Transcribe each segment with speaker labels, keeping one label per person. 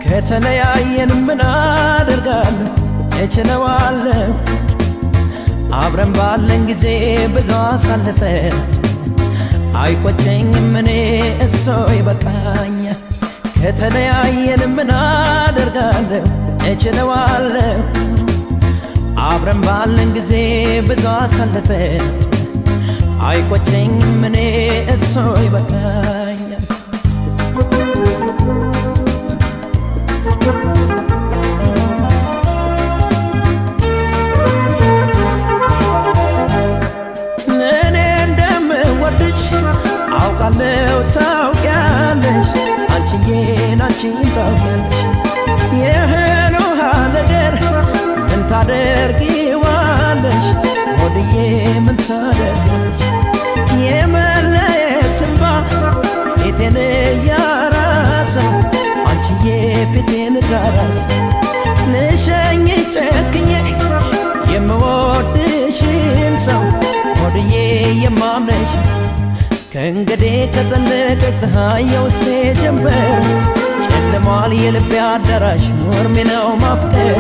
Speaker 1: ከተለያየን ምን አደርጋለሁ እችለዋለሁ አብረን ባለን ጊዜ ብዙ አሳልፈን አይቆጨኝም እኔ እሱ ይበቃኛል ከተለያየን ምን አደርጋለሁ እችለዋለሁ አብረን ባለን ጊዜ ብዙ አሳልፈን አይቆጨኝም እኔ እሱ ይበቃኛል አውቃለሁ ታውቂያለሽ አንቺዬን አንቺን ታውቂያለሽ የእህል ውሃ ነገር ምን ታደርጊዋለሽ ሆድዬ ምን ታደርጊያለሽ የመለየት እንባ ፊቴን እያራሰው አንቺዬ ፊቴን ጋራሰው ልሸኝሽ ጨክኜ የምወድሽን ሰው ሆድዬ የማምነሽ ከእንግዲህ ከጠለቀ ፀሐይ የውስጤ ጀንበር ጨልሟል የልቤ አዳራሽ ኖርሜ ነው ማፍቀር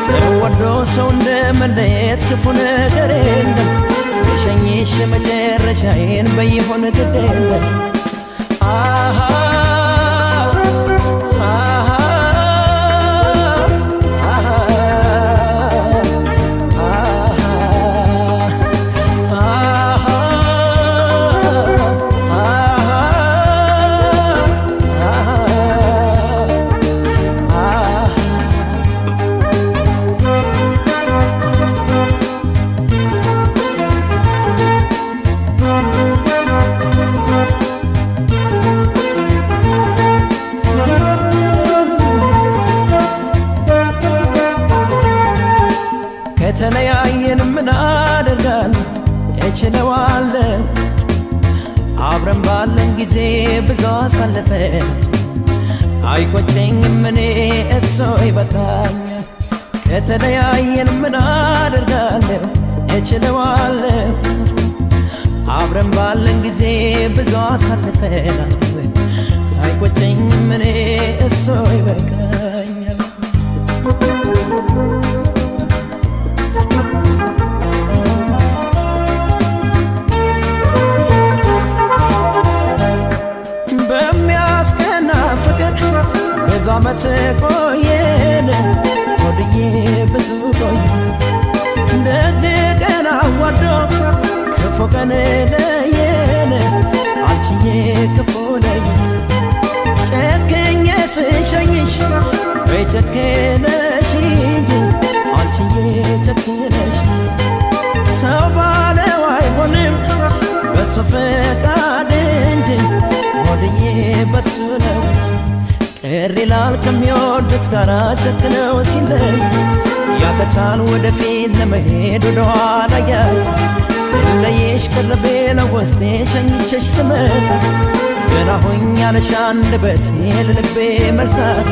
Speaker 1: ሰው ወዶ ሰው እንደመለየት ክፉ ነገር የለም ልሸኝሽ መጨረሻዬን በይሆን ግድ የለም ከተለያየን ምን አደርጋለሁ እችለዋለሁ አብረን ባለን ጊዜ ብዙ አሳልፈን አይቆጨኝም እኔ እሱ ይበቃኛል ከተለያየን ምን አደርጋለሁ እችለዋለሁ አብረን ባለን ጊዜ ብዙ አሳልፈን አይቆጨኝም እኔ እሱ ይበቃኛል ብዙ ዓመት ቆየን ሆድዬ ብዙ ቆየን ደግ ቀን አዋዶ ክፉ ቀን ለየን አንቺዬ ክፉ ለየን ጨክኜ ስሸኝሽ ወይ ጨክነሽ እንጂ አንቺዬ ጨክነሽ ሰው ባለው አይሆንም በሱ ፈቃድ እንጂ ሆድዬ በሱ ነው ቅር ይላል ከሚወዱት ጋር ጨክነው ሲለይ ያቀታል ወደፊት ለመሄድ ወደኋላ ያይ ስለይሽ ቅርቤ ለውስጤ ሸኝቼሽ ስመጣ ገና ሆኛለሽ አንደበቴ ለልቤ መልሳት